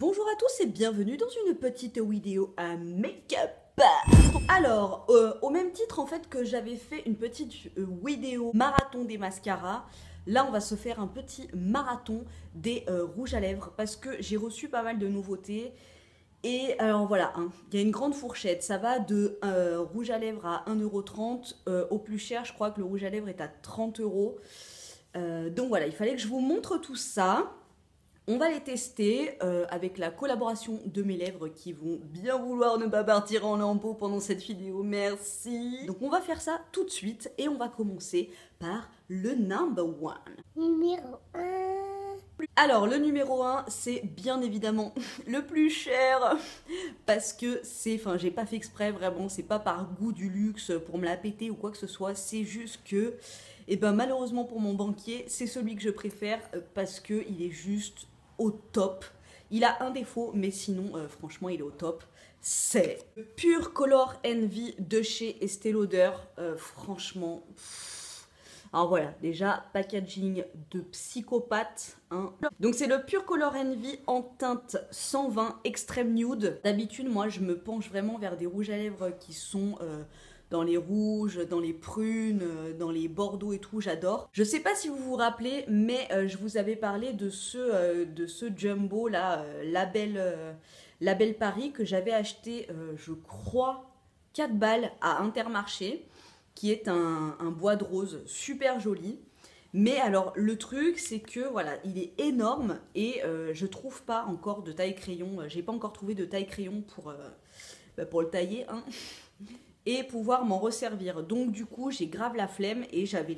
Bonjour à tous et bienvenue dans une petite vidéo à make-up. Alors, au même titre en fait que j'avais fait une petite vidéo marathon des mascaras, là on va se faire un petit marathon des rouges à lèvres parce que j'ai reçu pas mal de nouveautés. Et alors voilà, hein, il y a une grande fourchette, ça va de rouge à lèvres à 1,30 €, au plus cher je crois que le rouge à lèvres est à 30 €. Donc voilà, il fallait que je vous montre tout ça. On va les tester avec la collaboration de mes lèvres qui vont bien vouloir ne pas partir en lambeaux pendant cette vidéo, merci. Donc on va faire ça tout de suite et on va commencer par le number one. Numéro 1. Alors le numéro 1, c'est bien évidemment le plus cher parce que c'est, enfin j'ai pas fait exprès vraiment, c'est pas par goût du luxe pour me la péter ou quoi que ce soit, c'est juste que, et ben malheureusement pour mon banquier, c'est celui que je préfère parce que il est juste au top. Il a un défaut, mais sinon, franchement, il est au top. C'est le Pure Color Envy de chez Estée Lauder. Franchement, alors voilà, déjà, packaging de psychopathe. Hein. Donc c'est le Pure Color Envy en teinte 120 Extreme Nude. D'habitude, moi, je me penche vraiment vers des rouges à lèvres qui sont... dans les rouges, dans les prunes, dans les bordeaux et tout, j'adore. Je sais pas si vous vous rappelez, mais je vous avais parlé de ce jumbo là, Label Paris, que j'avais acheté, je crois, 4 balles à Intermarché, qui est un bois de rose super joli. Mais alors le truc c'est que voilà, il est énorme et je trouve pas encore de taille crayon, j'ai pas encore trouvé de taille crayon pour le tailler, hein, et pouvoir m'en resservir. Donc du coup j'ai grave la flemme et j'avais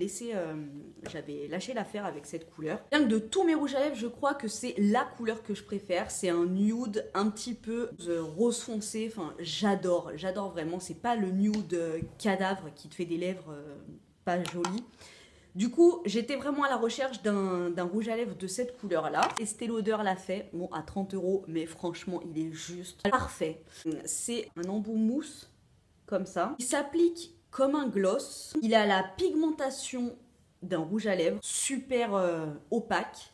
lâché l'affaire avec cette couleur. Bien que de tous mes rouges à lèvres, je crois que c'est la couleur que je préfère. C'est un nude un petit peu rose foncé, enfin j'adore vraiment. C'est pas le nude cadavre qui te fait des lèvres pas jolies. Du coup, j'étais vraiment à la recherche d'un rouge à lèvres de cette couleur-là. Estée Lauder l'a fait, bon à 30 €, mais franchement il est juste parfait. C'est un embout mousse comme ça. Il s'applique comme un gloss. Il a la pigmentation d'un rouge à lèvres super opaque.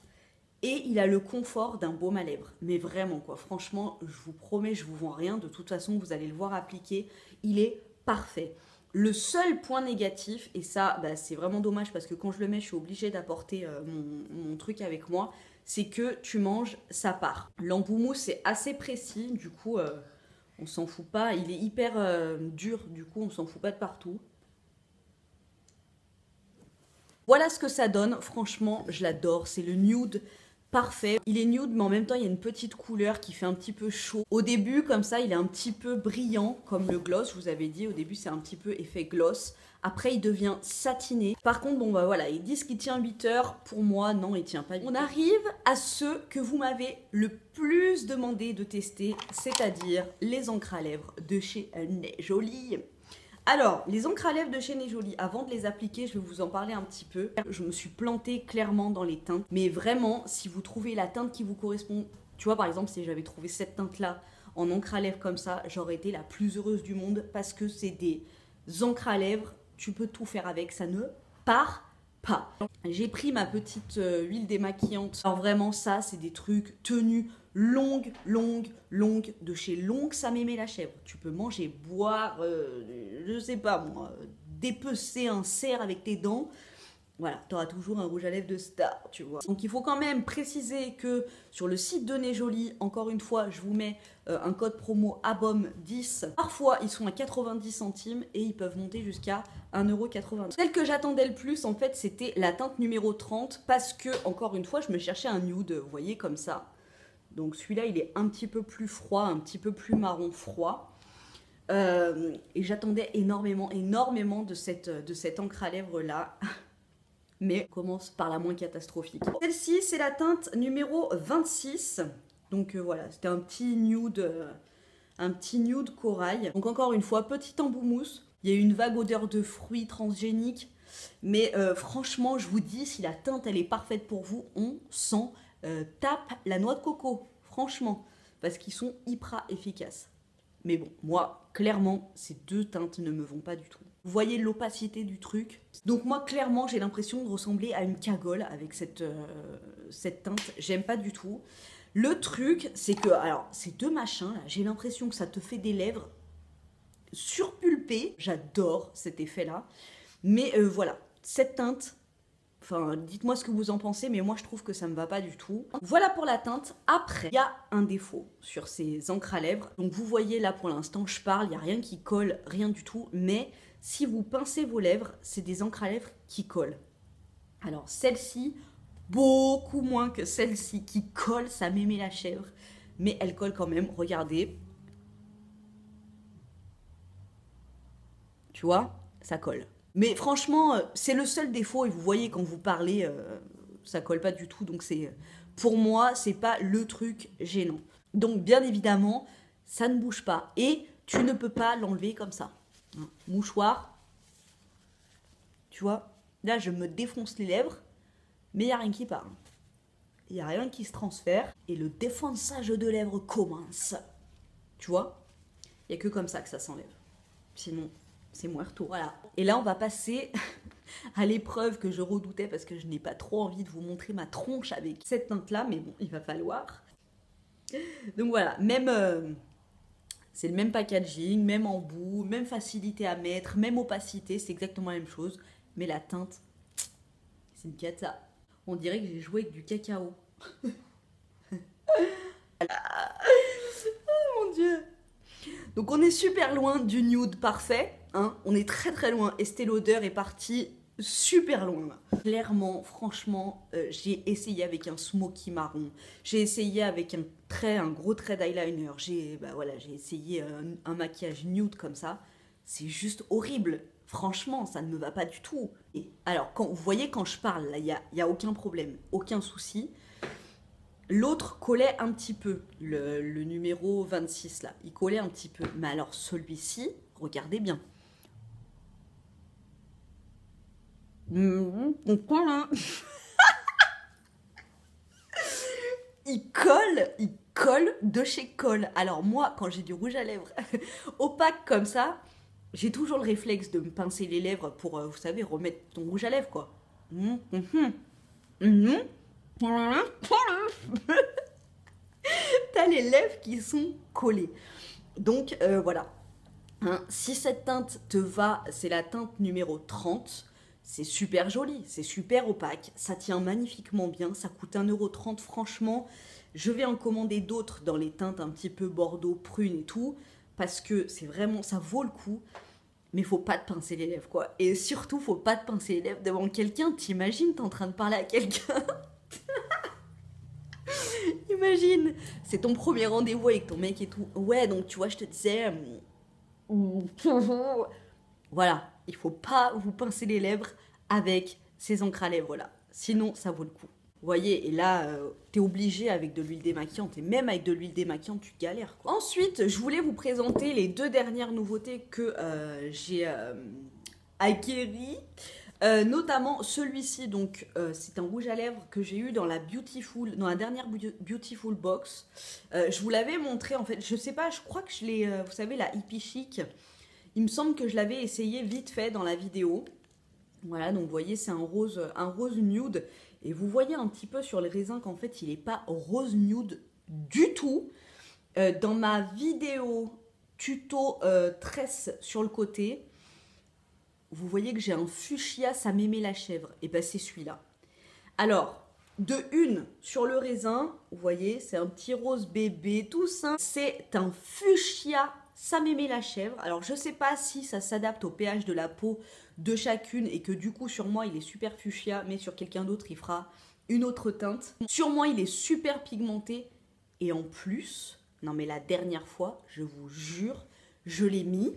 Et il a le confort d'un baume à lèvres. Mais vraiment quoi, franchement, je vous promets, je vous vends rien. De toute façon, vous allez le voir appliquer. Il est parfait. Le seul point négatif, et ça bah, c'est vraiment dommage parce que quand je le mets, je suis obligée d'apporter mon truc avec moi, c'est que tu manges, ça part. L'embout mousse c'est assez précis, du coup... on s'en fout pas, il est hyper dur, du coup on s'en fout pas de partout. Voilà ce que ça donne, franchement je l'adore, c'est le nude parfait. Il est nude mais en même temps il y a une petite couleur qui fait un petit peu chaud. Au début comme ça il est un petit peu brillant comme le gloss, je vous avais dit, au début c'est un petit peu effet gloss. Après il devient satiné. Par contre bon bah voilà, ils disent qu'il tient 8 heures, pour moi non il tient pas. On arrive à ceux que vous m'avez le plus demandé de tester, c'est-à-dire les encres à lèvres de chez Nez Jolie. Alors, les encres à lèvres de chez Nez Jolie, avant de les appliquer, je vais vous en parler un petit peu. Je me suis plantée clairement dans les teintes, mais vraiment, si vous trouvez la teinte qui vous correspond, tu vois par exemple, si j'avais trouvé cette teinte-là en encre à lèvres comme ça, j'aurais été la plus heureuse du monde parce que c'est des encres à lèvres, tu peux tout faire avec, ça ne part pas. J'ai pris ma petite huile démaquillante. Alors vraiment, ça, c'est des trucs tenus longues de chez Longue, ça m'aimait la chèvre. Tu peux manger, boire, je sais pas moi, dépecer un cerf avec tes dents. Voilà, tu auras toujours un rouge à lèvres de star, tu vois. Donc il faut quand même préciser que sur le site de Nez Jolie, encore une fois, je vous mets un code promo ABOM10. Parfois, ils sont à 90 centimes et ils peuvent monter jusqu'à 1,90 €. Celle que j'attendais le plus, en fait, c'était la teinte numéro 30 parce que, encore une fois, je me cherchais un nude, vous voyez, comme ça. Donc celui-là, il est un petit peu plus froid, un petit peu plus marron froid. Et j'attendais énormément de cette encre à lèvres là. Mais on commence par la moins catastrophique. Celle-ci, c'est la teinte numéro 26. Donc voilà, c'était un petit nude corail. Donc encore une fois, petit embout mousse. Il y a une vague odeur de fruits transgéniques. Mais franchement, je vous dis, si la teinte, elle est parfaite pour vous, on s'en tape la noix de coco. Franchement, parce qu'ils sont hyper efficaces. Mais bon, moi, clairement, ces deux teintes ne me vont pas du tout. Vous voyez l'opacité du truc. Donc moi, clairement, j'ai l'impression de ressembler à une cagole avec cette teinte. J'aime pas du tout. Le truc, c'est que, alors, ces deux machins, là, j'ai l'impression que ça te fait des lèvres surpulpées. J'adore cet effet-là. Mais voilà, cette teinte, enfin, dites-moi ce que vous en pensez, mais moi je trouve que ça me va pas du tout. Voilà pour la teinte. Après, il y a un défaut sur ces encres à lèvres. Donc vous voyez là pour l'instant, je parle, il n'y a rien qui colle, rien du tout. Mais si vous pincez vos lèvres, c'est des encres à lèvres qui collent. Alors celle-ci, beaucoup moins que celle-ci qui colle, ça m'aimait la chèvre. Mais elle colle quand même, regardez. Tu vois, ça colle. Mais franchement, c'est le seul défaut, et vous voyez quand vous parlez, ça colle pas du tout. Donc c'est, pour moi, c'est pas le truc gênant. Donc bien évidemment, ça ne bouge pas. Et tu ne peux pas l'enlever comme ça. Hein. Mouchoir, tu vois, là je me défonce les lèvres, mais il n'y a rien qui part. Il n'y a rien qui se transfère. Et le défonçage de lèvres commence. Tu vois, il n'y a que comme ça que ça s'enlève. Sinon, c'est moins retour. Voilà. Et là, on va passer à l'épreuve que je redoutais parce que je n'ai pas trop envie de vous montrer ma tronche avec cette teinte-là, mais bon, il va falloir. Donc voilà, même c'est le même packaging, même embout, même facilité à mettre, même opacité, c'est exactement la même chose. Mais la teinte, c'est une cata. On dirait que j'ai joué avec du cacao. Oh mon Dieu. Donc on est super loin du nude parfait, hein. On est très très loin. Estée Lauder est parti super loin là. Clairement, franchement, j'ai essayé avec un smoky marron, j'ai essayé avec un gros trait d'eyeliner, j'ai essayé un maquillage nude comme ça. C'est juste horrible. Franchement, ça ne me va pas du tout. Et alors, vous voyez, quand je parle, là, il y a aucun problème, aucun souci. L'autre collait un petit peu, le numéro 26 là, il collait un petit peu. Mais alors celui-ci, regardez bien. On colle, hein. Il colle de chez Colle. Alors moi, quand j'ai du rouge à lèvres opaque comme ça, j'ai toujours le réflexe de me pincer les lèvres pour, vous savez, remettre ton rouge à lèvres, quoi. T'as les lèvres qui sont collées. Donc voilà. Hein, si cette teinte te va, c'est la teinte numéro 30. C'est super joli, c'est super opaque, ça tient magnifiquement bien, ça coûte 1,30 €. Franchement, je vais en commander d'autres dans les teintes un petit peu bordeaux, prune et tout, parce que c'est vraiment, ça vaut le coup. Mais faut pas te pincer les lèvres, quoi. Et surtout, faut pas te pincer les lèvres devant quelqu'un. T'imagines, t'es en train de parler à quelqu'un. Imagine, c'est ton premier rendez-vous avec ton mec et tout. Ouais, donc tu vois, je te disais... Voilà, il faut pas vous pincer les lèvres avec ces encres à lèvres là. Sinon, ça vaut le coup. Vous voyez, et là, t'es obligé avec de l'huile démaquillante. Et même avec de l'huile démaquillante, tu galères, quoi. Ensuite, je voulais vous présenter les deux dernières nouveautés que j'ai acquéries. Notamment celui-ci, donc c'est un rouge à lèvres que j'ai eu dans la dernière Beautiful Box. Je vous l'avais montré en fait, je sais pas, je crois que je l'ai, vous savez, la Hippie Chic. Il me semble que je l'avais essayé vite fait dans la vidéo. Voilà, donc vous voyez, c'est un rose nude. Et vous voyez un petit peu sur le raisin qu'en fait, il n'est pas rose nude du tout. Dans ma vidéo tuto tresse sur le côté, vous voyez que j'ai un fuchsia, ça m'aimait la chèvre. Et ben c'est celui-là. Alors, de une, sur le raisin, vous voyez, c'est un petit rose bébé, tout ça. C'est un fuchsia, ça m'aimait la chèvre. Alors, je sais pas si ça s'adapte au pH de la peau de chacune et que du coup, sur moi, il est super fuchsia, mais sur quelqu'un d'autre, il fera une autre teinte. Sur moi, il est super pigmenté. Et en plus, non mais la dernière fois, je vous jure, je l'ai mis.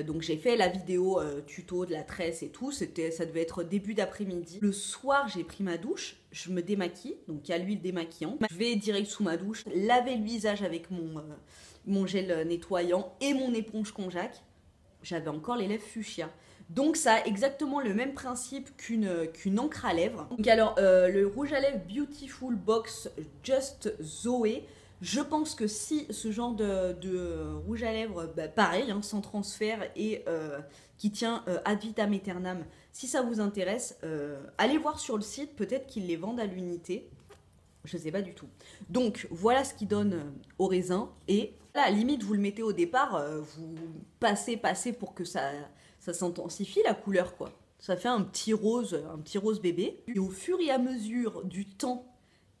Donc j'ai fait la vidéo tuto de la tresse et tout, ça devait être début d'après-midi. Le soir, j'ai pris ma douche, je me démaquille, donc il y a l'huile démaquillante. Je vais direct sous ma douche, laver le visage avec mon gel nettoyant et mon éponge konjac. J'avais encore les lèvres fuchsia. Donc ça a exactement le même principe qu'une encre à lèvres. Donc alors, le rouge à lèvres Beautiful Box Just Zoé. Je pense que si ce genre de rouge à lèvres, bah pareil, hein, sans transfert et qui tient ad vitam aeternam, si ça vous intéresse, allez voir sur le site, peut-être qu'ils les vendent à l'unité. Je sais pas du tout. Donc voilà ce qui donne au raisin. Et là, à la limite, vous le mettez au départ, vous passez pour que ça s'intensifie la couleur, quoi. Ça fait un petit rose bébé. Et au fur et à mesure du temps,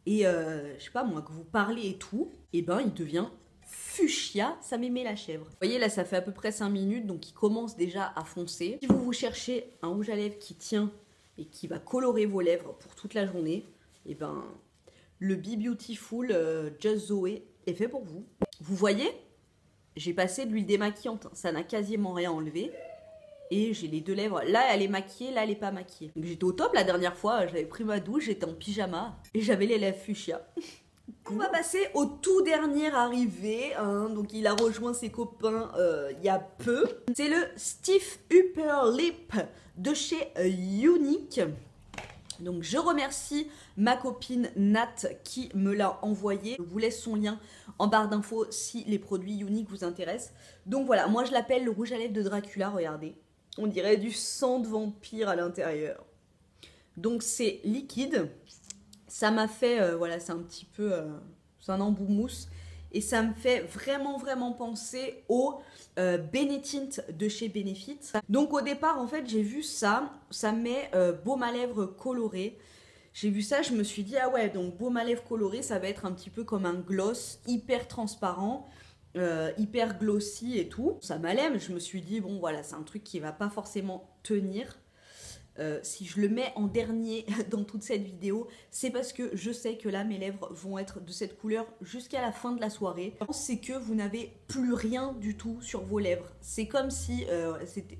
et je sais pas moi, que vous parlez et tout, et ben il devient fuchsia, ça m'émet la chèvre. Vous voyez là, ça fait à peu près 5 minutes, donc il commence déjà à foncer. Si vous cherchez un rouge à lèvres qui tient et qui va colorer vos lèvres pour toute la journée, et ben le Be Beautiful Just Zoé est fait pour vous. Vous voyez, j'ai passé de l'huile démaquillante, ça n'a quasiment rien enlevé. Et j'ai les deux lèvres, là elle est maquillée, là elle est pas maquillée. Donc j'étais au top la dernière fois, j'avais pris ma douche, j'étais en pyjama et j'avais les lèvres fuchsia. On va passer au tout dernier arrivé, hein. Donc il a rejoint ses copains il y a peu. C'est le Stiff Upper Lip de chez Younique. Donc je remercie ma copine Nat qui me l'a envoyé. Je vous laisse son lien en barre d'infos si les produits Younique vous intéressent. Donc voilà, moi je l'appelle le rouge à lèvres de Dracula, regardez. On dirait du sang de vampire à l'intérieur. Donc c'est liquide. Ça m'a fait, voilà, c'est un petit peu, c'est un embout mousse. Et ça me fait vraiment penser au Benetint de chez Benefit. Donc au départ, en fait, j'ai vu ça. Ça met baume à lèvres coloré. J'ai vu ça, je me suis dit, ah ouais, donc baume à lèvres coloré, ça va être un petit peu comme un gloss hyper transparent. Hyper glossy et tout. Ça m'allait, mais je me suis dit, bon voilà, c'est un truc qui va pas forcément tenir. Si je le mets en dernier dans toute cette vidéo, c'est parce que je sais que là, mes lèvres vont être de cette couleur jusqu'à la fin de la soirée. C'est que vous n'avez plus rien du tout sur vos lèvres. C'est comme si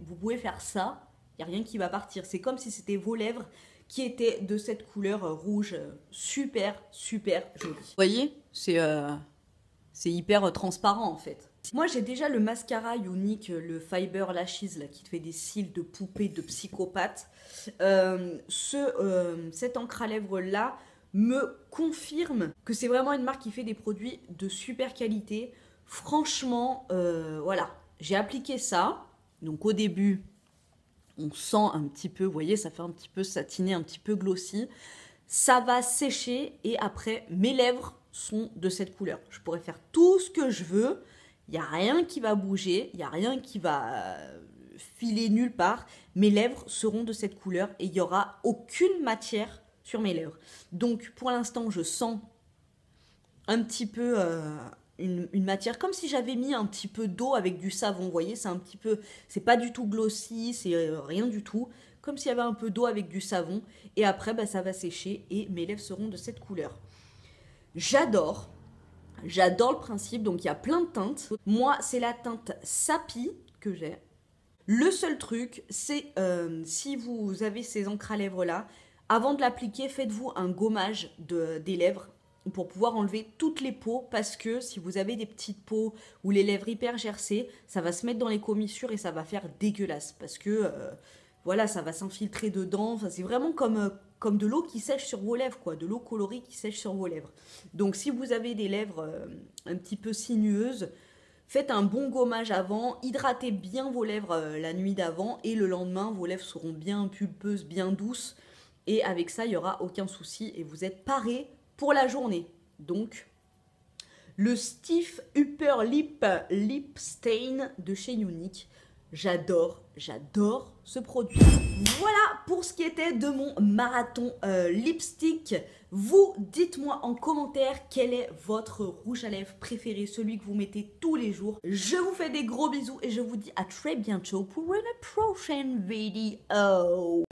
vous pouvez faire ça, il n'y a rien qui va partir. C'est comme si c'était vos lèvres qui étaient de cette couleur rouge super jolie. Vous voyez, c'est hyper transparent en fait. Moi j'ai déjà le mascara Younique, le Fiber Lashes là, qui te fait des cils de poupée de psychopathe. Cette encre à lèvres là me confirme que c'est vraiment une marque qui fait des produits de super qualité. Franchement, voilà, j'ai appliqué ça. Donc au début, on sent un petit peu, vous voyez, ça fait un petit peu satiné, un petit peu glossy. Ça va sécher et après, mes lèvres sont de cette couleur. Je pourrais faire tout ce que je veux, il n'y a rien qui va bouger, il n'y a rien qui va filer nulle part. Mes lèvres seront de cette couleur et il n'y aura aucune matière sur mes lèvres. Donc pour l'instant, je sens un petit peu une matière, comme si j'avais mis un petit peu d'eau avec du savon, vous voyez, c'est un petit peu, c'est pas du tout glossy, c'est rien du tout, comme s'il y avait un peu d'eau avec du savon, et après bah, ça va sécher et mes lèvres seront de cette couleur. J'adore le principe, donc il y a plein de teintes. Moi c'est la teinte Sapi que j'ai. Le seul truc, c'est si vous avez ces encres à lèvres là, avant de l'appliquer, faites-vous un gommage des lèvres pour pouvoir enlever toutes les peaux, parce que si vous avez des petites peaux ou les lèvres hyper gercées, ça va se mettre dans les commissures et ça va faire dégueulasse, parce que voilà, ça va s'infiltrer dedans. Enfin, c'est vraiment comme de l'eau qui sèche sur vos lèvres, quoi, de l'eau colorée qui sèche sur vos lèvres. Donc si vous avez des lèvres un petit peu sinueuses, faites un bon gommage avant, hydratez bien vos lèvres la nuit d'avant, et le lendemain, vos lèvres seront bien pulpeuses, bien douces, et avec ça, il n'y aura aucun souci, et vous êtes parés pour la journée. Donc, le Stiff Upper Lip Stain de chez Younique. J'adore ce produit. Voilà pour ce qui était de mon marathon lipstick. Vous, dites-moi en commentaire quel est votre rouge à lèvres préféré, celui que vous mettez tous les jours. Je vous fais des gros bisous et je vous dis à très bientôt pour une prochaine vidéo.